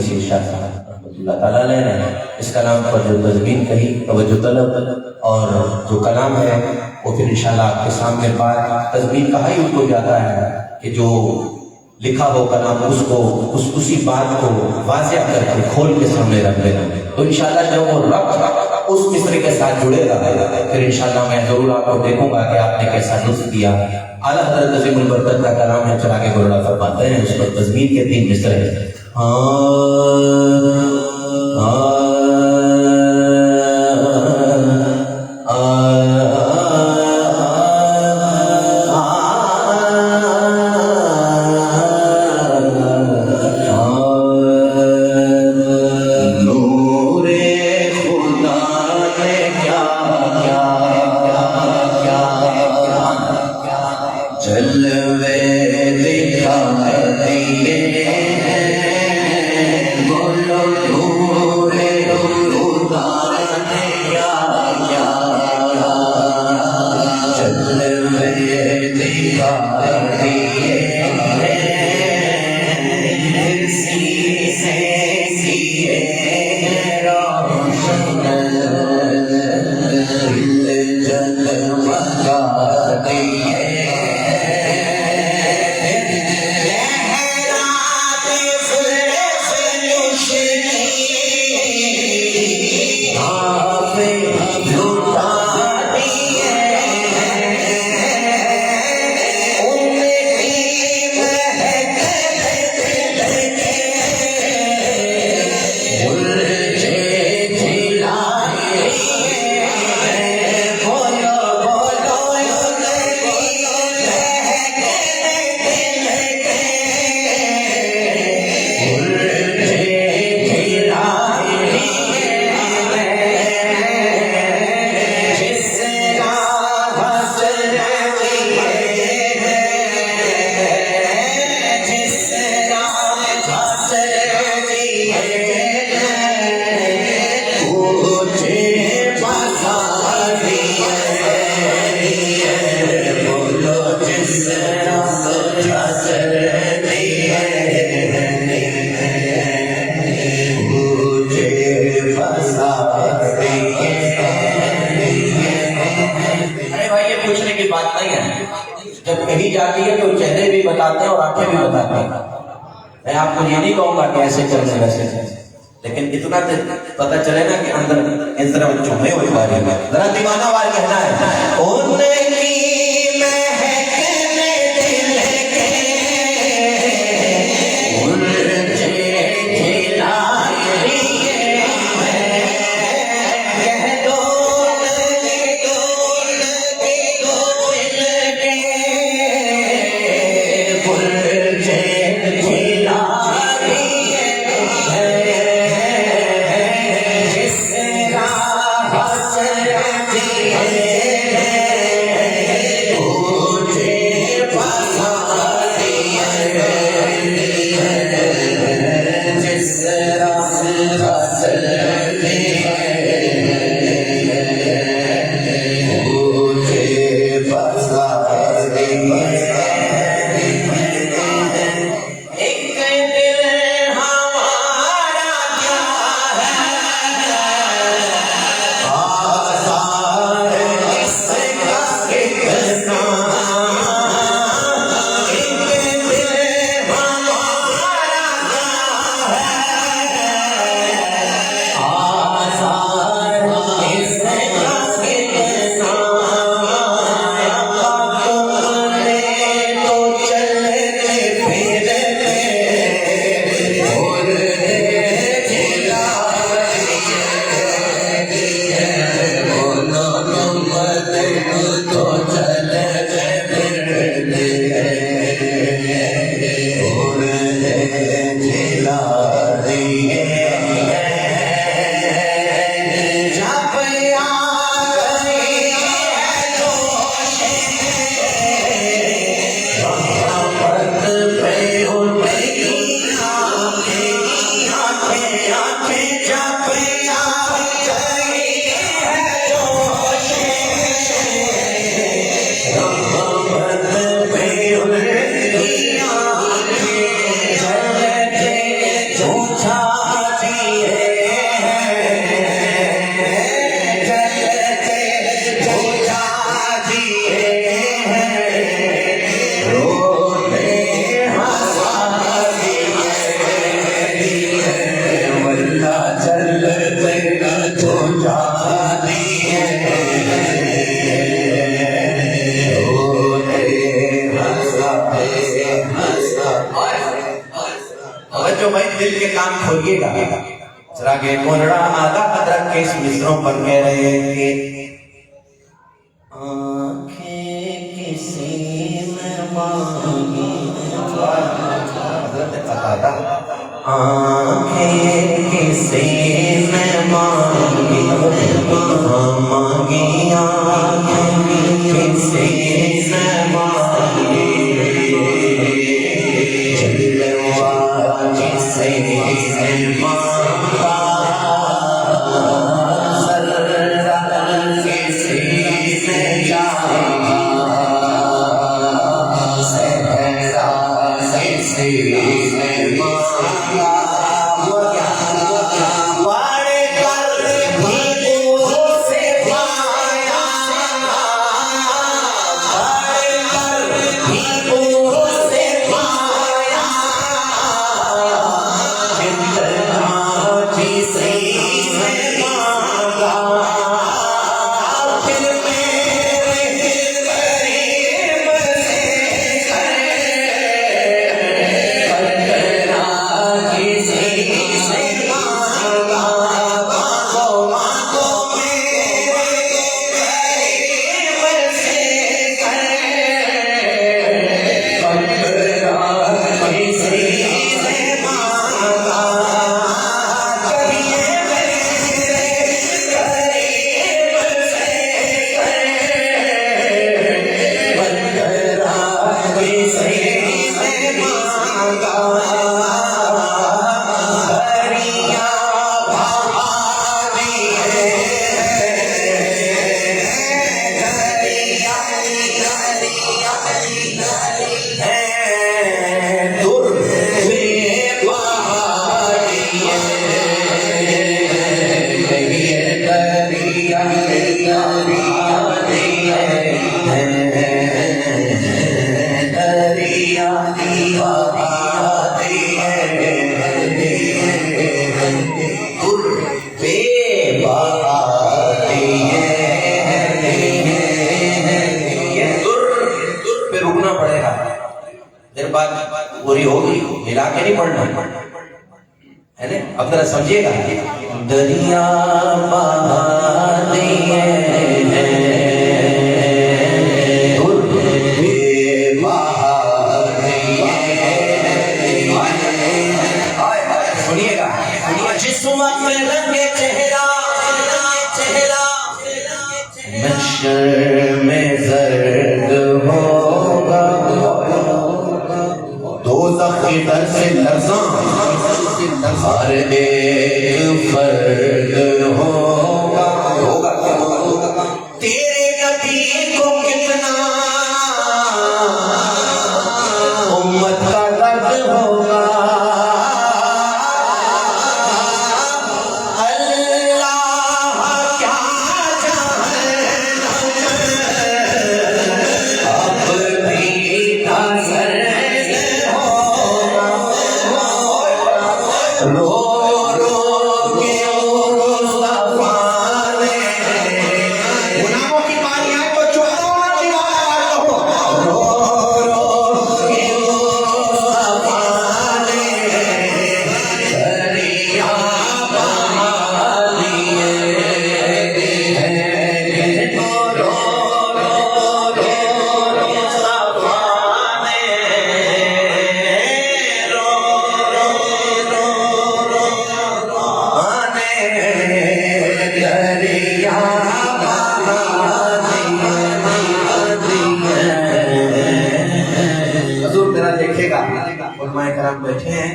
नसीर शाह साहब रहमतुल्लाह ताला अलैह ने इस कलाम पर जो तज़मीन कही, तवज्जो तलब और जो कलाम है वो फिर इंशाल्लाह आपके सामने बात तज़मीन कहा ही उनको जाता है कि जो लिखा हो कलाम उसको उसी बात को वाज़ेह करके खोल के सामने रख देना। तो इंशाल्लाह जब वो रब उस मिस्र के साथ जुड़ेगा फिर इंशाल्लाह मैं जरूर आपको देखूंगा कि आपने कैसा लुत्फ़ दिया। आला हज़रत अज़ीमुल बरकत का कलाम है, चला के गुरड़ा फरमाते हैं, उस पर तज़मीन के 3 मिसरे हैं। जब कही जाती है तो चेहरे भी बताते हैं और आंखें भी बताते हैं। मैं आपको ये नहीं कहूंगा कि ऐसे करने वैसे, लेकिन इतना पता चले ना कि अंदर इस तरह चुमे हुए वाले में जरा दीवाना वाल कहना है भाई दिल के कान खोलिएगा। जरा के कोनड़ा आधा अदरक के इस मिसरों पर कह रहे हैं कि आंखें किसी ने मांगी, आंखें किसी ने मांगी, मांगी आंखें किसी ने मांगी, जलवा किसी ने मांगा, सरदार किसी ने चाहा, सहरा किसी ने मांगा, बड़े कर भी उसे पाया, बड़े कर भी उसे पाया, जितना जिसे मांगा, फिर मेरे करीब से करना किसी से मांगा, मांगो मांगो मेरे करीब से करना किसी से मांगा, करिए मेरे करीब से करना किसी से मांगा, दरिया भारी है, दरिया दरिया है, दूर में पहाड़ी है, दरिया दरिया पे रुकना पड़ेगा, देर बाद पूरी होगी, मिला के नहीं पढ़ना है ना। अब जरा समझिएगा, दरिया बहाती है, सुनिएगा, जिस वक्त रंगे चेहरा नशर में जर्द होगा, दोज़ख की दर से लर्ज़ां हर एक फर्द होगा, होगा क्या होगा, तेरे नबी को कितना उम्मत का दर्द होगा, रो रो के मुस्तफा ने, गुनाहों की बारी आए तो चुप रहो, रो रो के मुस्तफा ने दरिया बहा दिए हैं, रो रो मुस्तफा ने, देखेगा उलमाए करम बैठे हैं,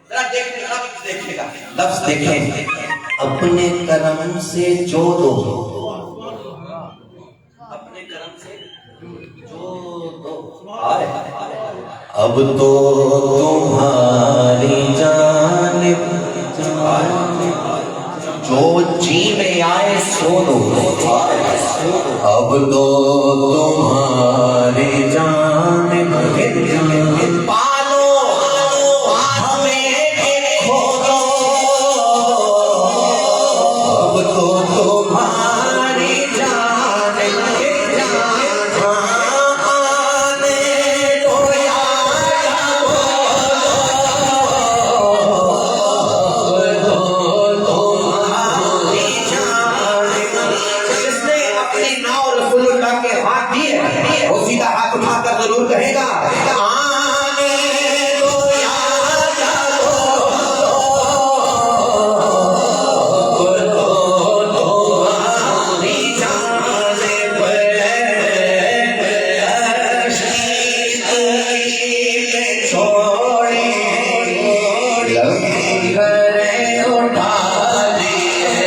जरा देखिएगा, लफ्ज देखें, अपने करम से जो दो, अपने करम से जो दो, अब तो तुम्हारी जानिब जो जी में आए सो दो, अब तो तुम्हारी जानिब पालो हमें खो दो, अब तो तुम्हारी जानिब आने दो, याद जिगरे उठा लिए।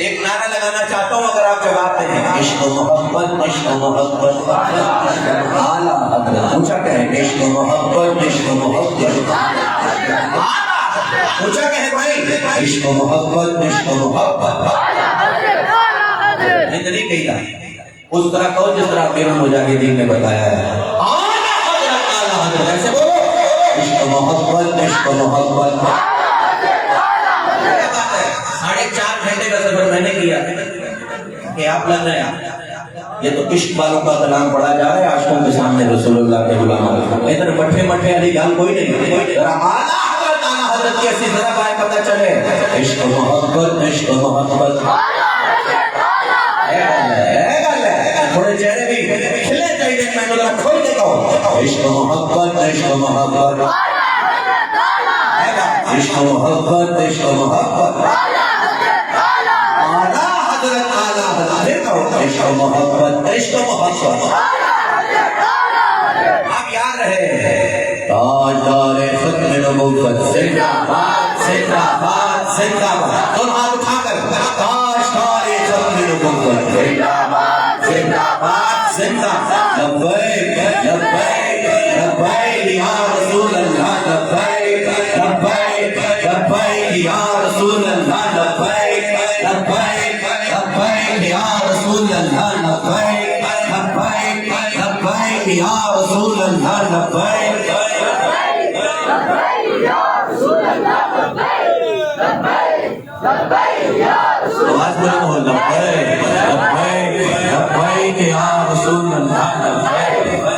एक नारा लगाना चाहता हूँ अगर आप जवाब दें। इश्क मोहब्बत इश्क मोहब्बत आला हज़रत ऊंचा कहें। इश्क मोहब्बत इश्क मोहब्बत ऊंचा कहें भाई। इश्क मोहब्बत इश्क मोहब्बत नहीं कही उस तरह कहो जिस तरह अमीरुल मुजाहिदीन ने बताया है। आला हज़रत ऐसे बोलो। इश्क मोहब्बत इश्क मोहब्बत। 4.5 घंटे का सफर मैंने किया कि आप लग रहे हैं ये तो इश्क वालों का कलाम पढ़ा जा रहा है आशिकों के सामने रसूलुल्लाह के गुलाम। इधर मठे मठे वाली गाल कोई नहीं। आला हज़रत की ऐसी जरा बात पता चले। इश्क मोहब्बत इश्क मोहब्बत। थोड़े चेहरे भी खिले चाहिए मैं जरा खोल देता हूँ। इश्क मोहब्बत इश्क मोहब्बत इश्क मोहब्बत इश्क मोहब्बत आला हज़रत इश्क मोहब्बत इश्क मोहब्बत। आप याद रहे ताजदार खत्म नबूवत जिंदाबाद जिंदाबाद जिंदाबाद। दोनों हाथ उठाकर ताजदार खत्म नबूवत जिंदाबाद जिंदाबाद जिंदाबाद। लब्बैक लब्बैक लब्बैक या रसूल अल्लाह लब्बैक लब्बैक लब्बैक या रसूल अल्लाह लब्बैक लब्बैक लब्बैक या रसूल अल्लाह लब्बैक लब्बैक लब्बैक या रसूल अल्लाह लब्बैक लब्बैक या रसूल अल्लाह लब्बैक लब्बैक या रसूल अल्लाह लब्बैक लब्बैक या रसूल अल्लाह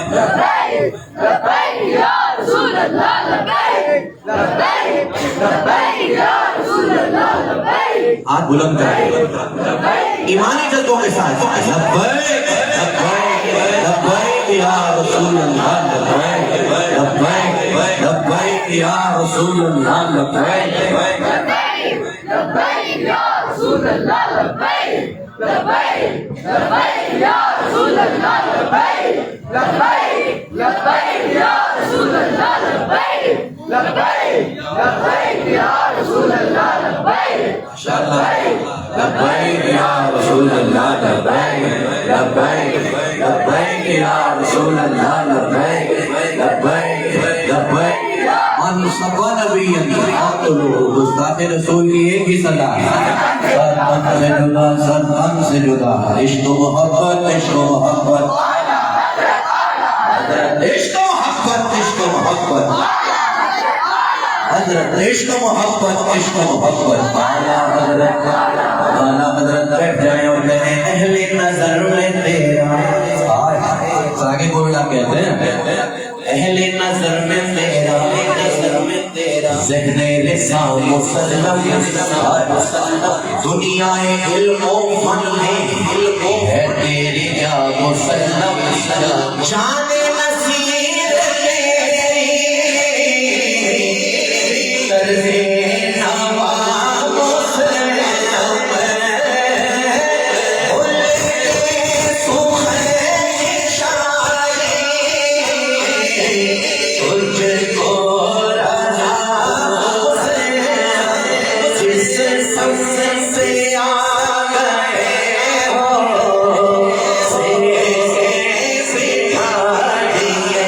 लब्बैक लब्बैक या रसूल अल्लाह लब्बैक लब्बैक लब्बैक या रसूल अल्लाह लब्बैक। हाथ बुलंद करें ईमानी जज्बों के साथ। लब्बैक लब्बैक लब्बैक या रसूल अल्लाह लब्बैक लब्बैक लब्बैक या रसूल अल्लाह लब्बैक लब्बैक या रसूल अल्लाह लब्बैक लब्बैक लब्बैक या रसूल अल्लाह लब्बैक लब्बैक लब्बैक या रसूल अल्लाह लब्बैक लब्बैक लब्बैक या रसूल अल्लाह लब्बैक लब्बैक या रसूल अल्लाह लब्बैक लब्बैक लब्बैक या रसूल अल्लाह लब्बैक लब्बैक लब्बैक। मन मुस्तफा नबी गुस्ताखे रसूल की एक ही सदा सदमन से जुदा इश्क मोहब्बत इश्क मोहब्बत इश्क मोहब्बत इश्क मोहब्बत हज़रत इश्क मोहब्बत इश्क मोहब्बत। आला हज़रत बैठ जाए और कहें अहले नजर में तेरा। आगे बोलना कहते हैं अहले नजर में तेरा नजर में तेरा ज़हने लिसान मुसल्लम दुनियाए इल्म फन में है तेरी या मुसल्लम जाने नसीर तेरी तरज़े नवा मुसल्लम तुझको राजा जिस सबसे आ गए हो सिखा दिए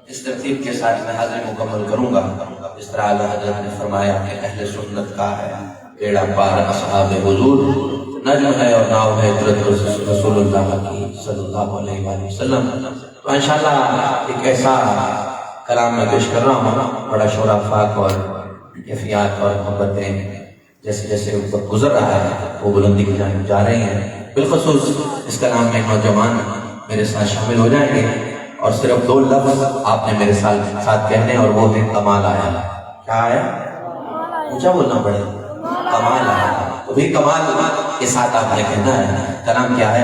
इस तरतीब के साथ मैं हाजिरी मुकम्मल करूंगा। इस तरह आला हज़रत ने फरमाया कि अहले सुन्नत का है बेड़ा पार असहाबे हुजूर नज्म है और नाव है रसूलुल्लाह की सल्लल्लाहु अलैहि वसल्लम। तो इंशाअल्लाह एक ऐसा कलाम मैं पेश कर रहा हूँ बड़ा शोरा फाक और कैफियत और मोहब्बतें जैसे जैसे ऊपर गुजर रहा है वो बुलंदी की जानिब जा रही हैं। बिलखसूस इस कलाम में नौजवान मेरे साथ शामिल हो जाएंगे और सिर्फ 2 लफ्ज आपने मेरे साथ कहने और वो है कमाल आया। क्या आया? ऊंचा बोलना पड़ेगा। कमाल आया तो भी कमाल के साथ आपने कहना है। कलाम क्या है?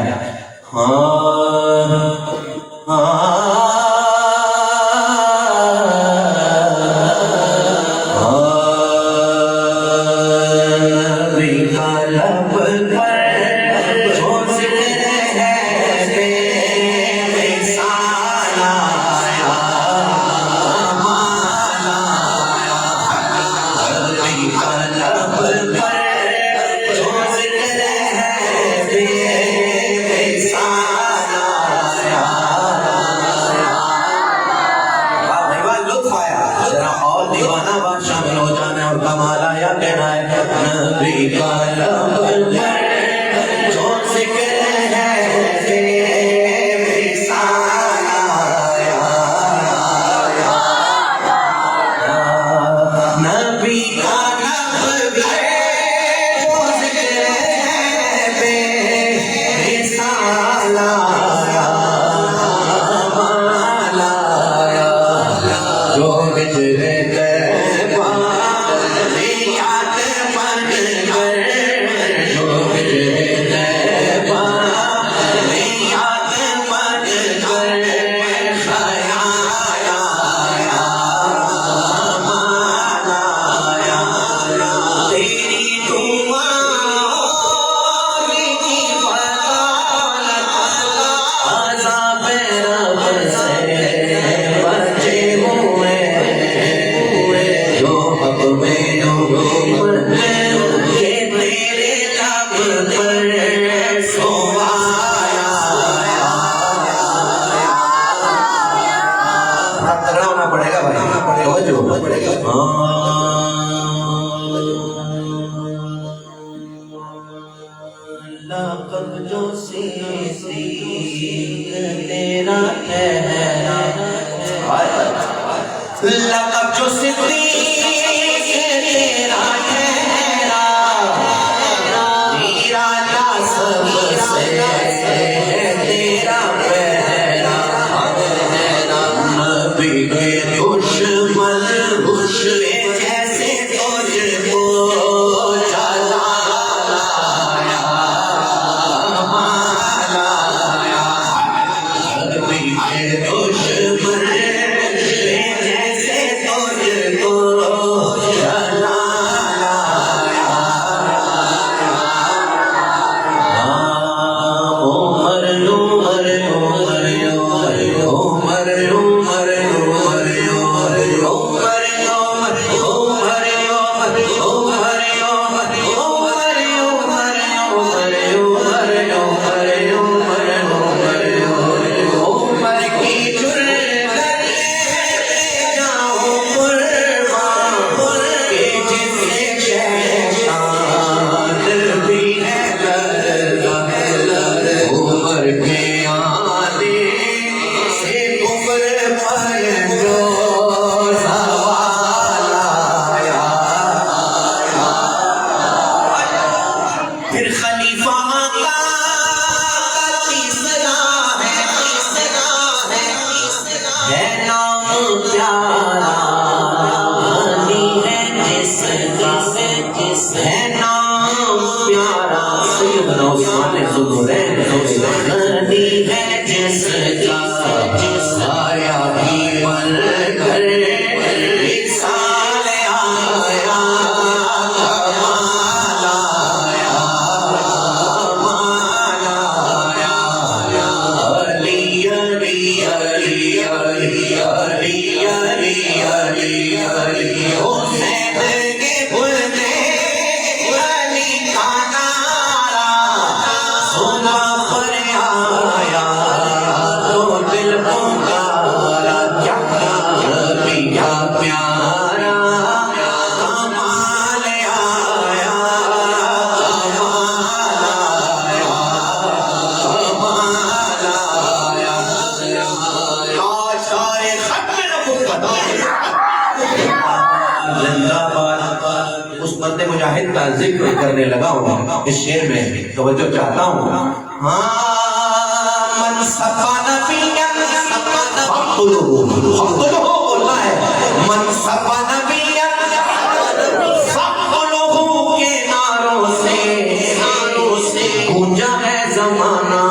मुजाहिद का जिक्र करने लगा हूँ इस शेर में, तवज्जो चाहता हूँ। मन सफा नबिया बोलना है, मन सफा नबिया के नारों से गूंजा है जमाना।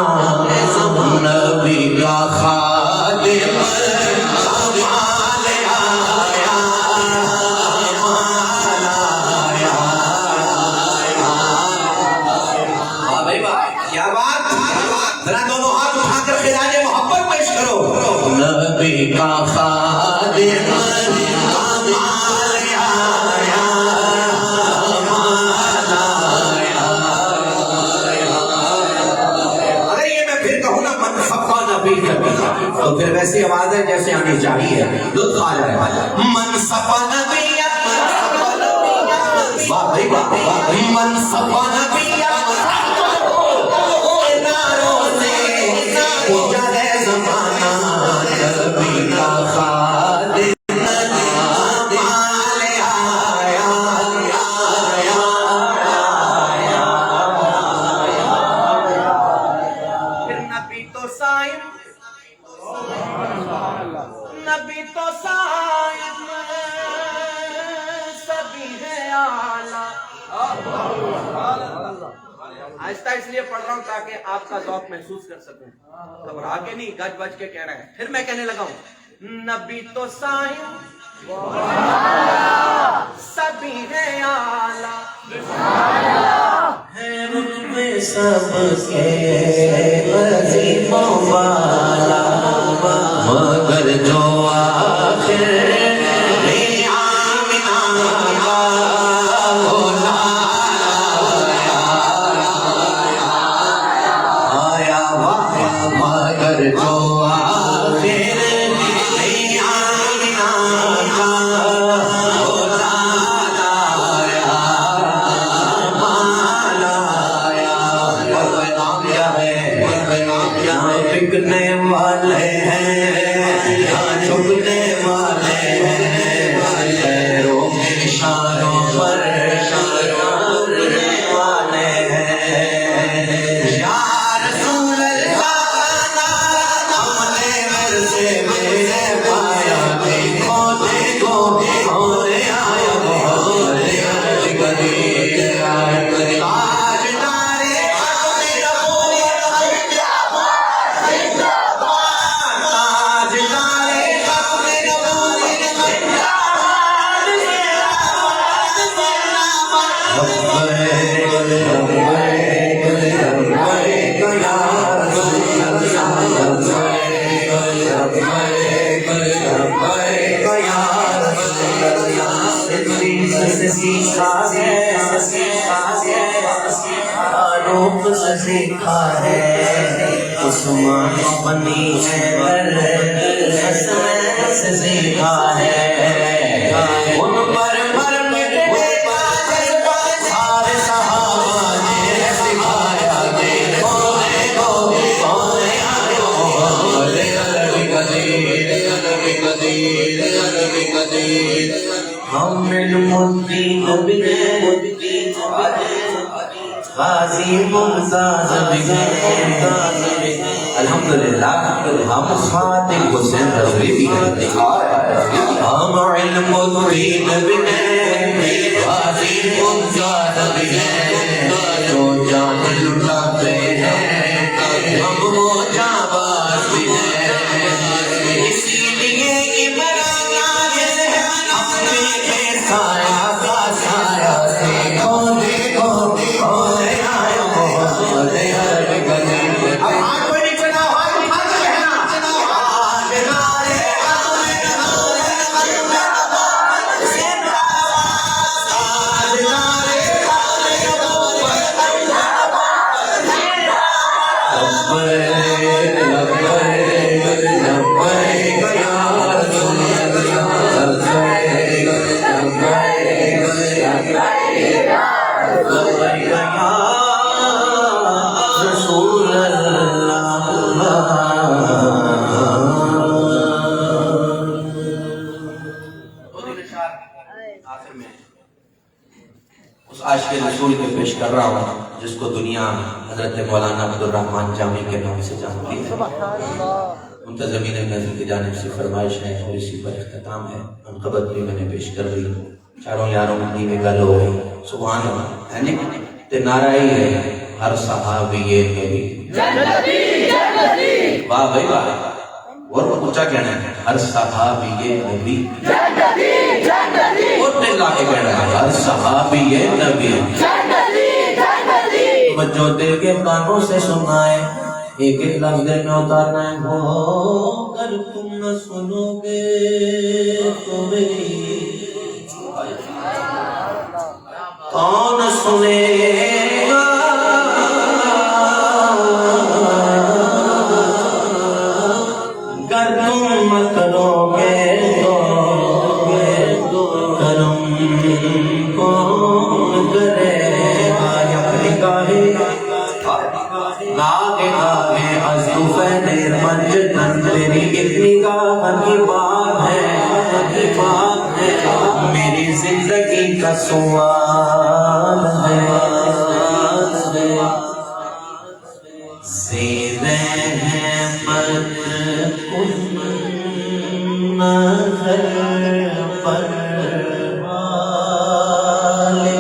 क्या बात, जरा दोनों हाथ उठाकर खिलाने मोहब्बत पेश करो। नबी का खादिम अगर ये मैं फिर कहूँ ना मन सफा नबी तो फिर वैसी आवाज है जैसे आनी चाहिए, लुत्फ आ जाए। मन सफा नबी, वाह भाई वाह, मन सफा नबी नबी तो साहिब सभी है आला। आहिस्ता इसलिए पढ़ रहा हूँ ताकि आपका ज़ौक़ महसूस कर सकूं, घबरा के नहीं, गज बज के कहना है। फिर मैं कहने लगा हूँ, नबी तो साहिब सभी है आला, है रुतबे सबके वज़ीफ़ों वाला, मगर जो आखिर में आमिना का बोला आया, मगर जो आखिर में आमिना का बोला आया, माला आया। नाम क्या है? बिकने वाले हैं, झुकने वाले हैं, पैरों के इशारों पर उड़ने वाले हैं। या रसूल अल्लाह हमने मर्ज़े मेरे पाया, देखो देखो होने आया मोहम्मद गरीब सीखा है, उस्मान बनी है से सीखा है, उन पर सारे सहाबा ने सिखाया, देखो देखो कौन आया मोहम्मद गदीर। मोमिन मुद्दीन बिने गाजी मुमताज बिने, अल्हम्दुलिल्लाह हम खातिब हुसैन रज़वी भी हैं। हम इल्मुद्दीन बिने गाजी मुमताज बिने, जो जान लुटाते हैं हम वो जाबाज भी हैं। इसीलिए इमरान आए अपने के साया का साया, देखो देखो होने आया मोहम्मद गदीर। अब हाथ पर नीचे ना, हाथ उठा के कहना, आज नारे उस आशिक़ रसूल के पेश कर रहा हूँ जिसको दुनिया हजरत मौलाना अब्दुल रहमान जामी के नाम से जानती है। मुंतज़मीन नज़्म की जानिब से फरमाइश है और इसी पर इख्तिताम है। अनक़बत भी मैंने पेश कर दी, चारों यारों की में गल हो गई। सुभान अल्लाह है नी, ते नारा ही है हर सहाबी ये नबी, वाह भाई वाह। और ऊंचा कहना है, हर सहाबी ये नबी और दिल लाके कहना है, हर सहाबी ये नबी। बच्चों दिल के कानों से सुनना है, एक एक लफ्ज दिल में उतारना है। वो अगर तुम न सुनोगे तो मेरी कौन सुनेगा? अगर तुम न करोगे तो करम कौन करेगा? अपनी गाहे गागे गागे अज़ुफ़ैने पंज तन तेरी इतनी गाह की बात है, मेरी जिंदगी का सवाल है। ज़ेरे रहमत कुन नज़र पर वाले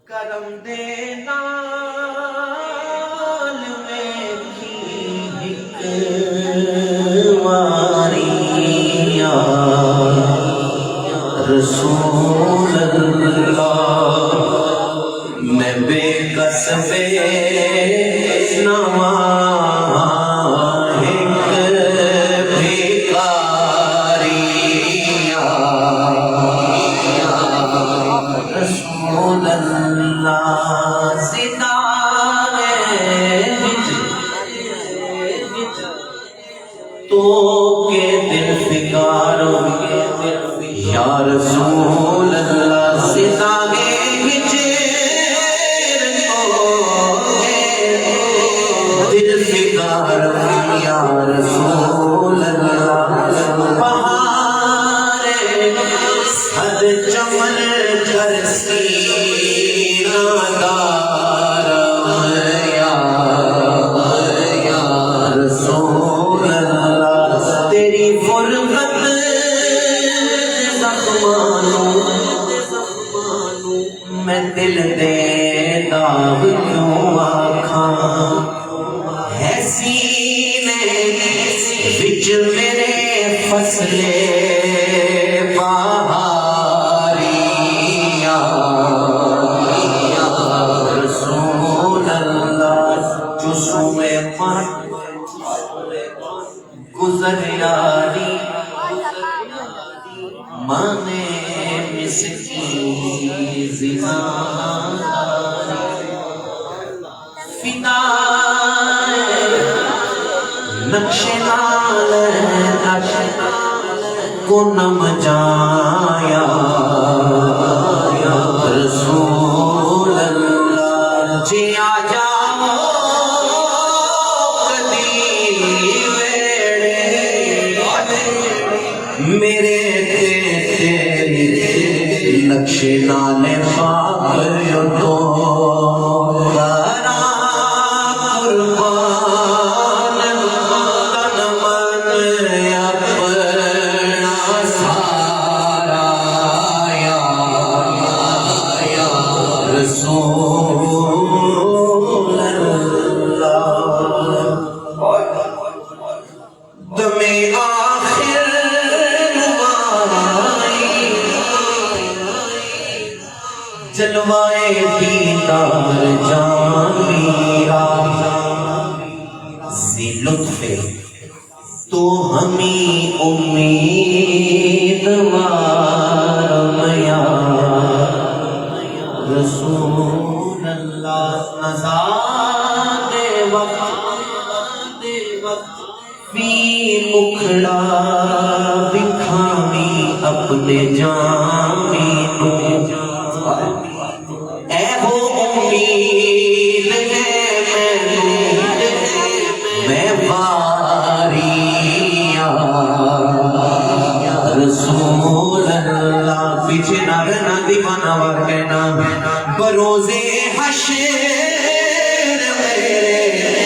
करम देना में की हिकवारिया रसूल अल्लाह, मैं बेकस बेनवा तो के दिल फिकारो या रसूल अल्लाह, सितारे विचे दिल फिकार या रसूल अल्लाह। बहारे सद चमन जरसी नादार या रसूल अल्लाह, तेरी फुरकत मैं दिल दे दाग क्यों आखा है सीने विच मेरे फसले बहारिया रसूल अल्लाह, जुस्मे पर गुजर यारी माने मिसकी ज़िना फिदाए नक्शे लाल को नम जाया रसूल अल्लाह। जी आ जाओ कदी मेरे नक्शे नाले पाक यो तो कुर्बान तन मन अपना सारा या रसूल अल्लाह। दमे आखिर जलवाए दीदार जामीरा से लुत्फे तो हमी उम्मीदवार मया रसूल अल्लाह। नज़ादे वक्त फी मुखड़ा दिखावी अपने जामी दीवाना वार कहना बरोज़े हश्र मेरे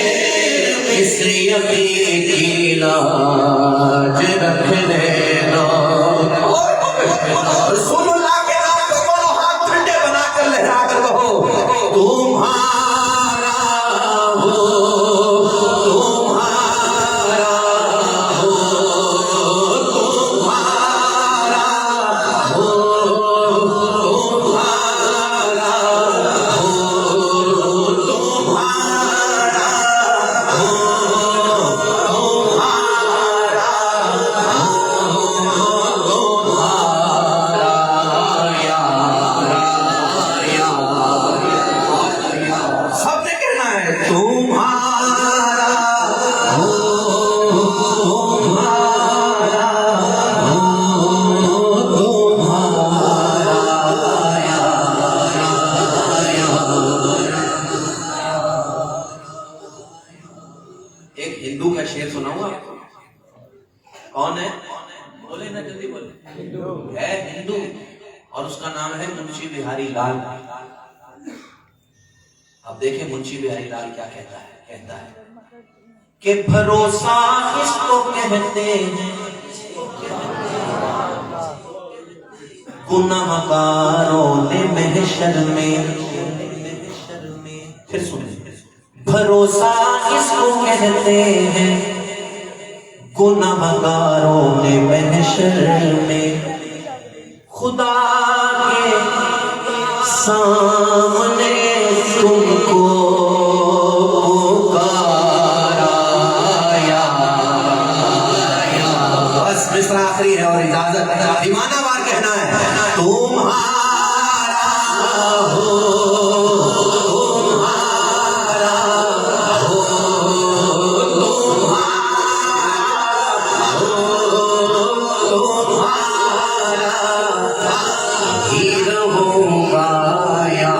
इस यकीन की लाज रख लेना। रसूलुल्लाह के नाम पे दोनों हाथ ठंडे बनाकर लहरा कर कहो तुम्हारा हो, तुम्हारा हो, तुम्हारा हो, तुम्हारा हो, तुम्हारा हो, सबने कहना है तुम्हारा हो, तुम्हारा हो, तुम्हारा। एक हिंदू का शेर सुनाऊं आपको? कौन है? बोले ना, जल्दी बोले। है हिंदू और उसका नाम है मुंशी बिहारी लाल। अब देखें मुंशी बिहारी लाल क्या कहता है। कहता है कि भरोसा किसको कहते हैं, गुनाहगारों ने महशर में। फिर सुनिए, भरोसा किसको कहते हैं, गुनाहगारों ने महशर में। खुदा के सामने तुमको पुकारा या। बस मिसरा आखिरी है और इजाजत। दीवाना वार कहना है तुम्हारा हो, तुम्हारा हो, तुम्हारा हो, तुम्हारा ही रहूंगा या।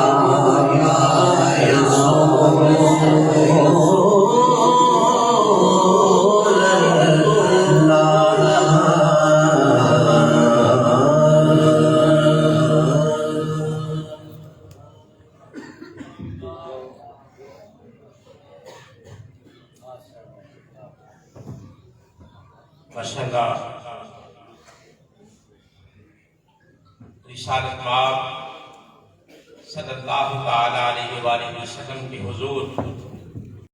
माशाअल्लाह रिसालत माब सल्लल्लाहु ताला अलैहि वसल्लम के हुजूर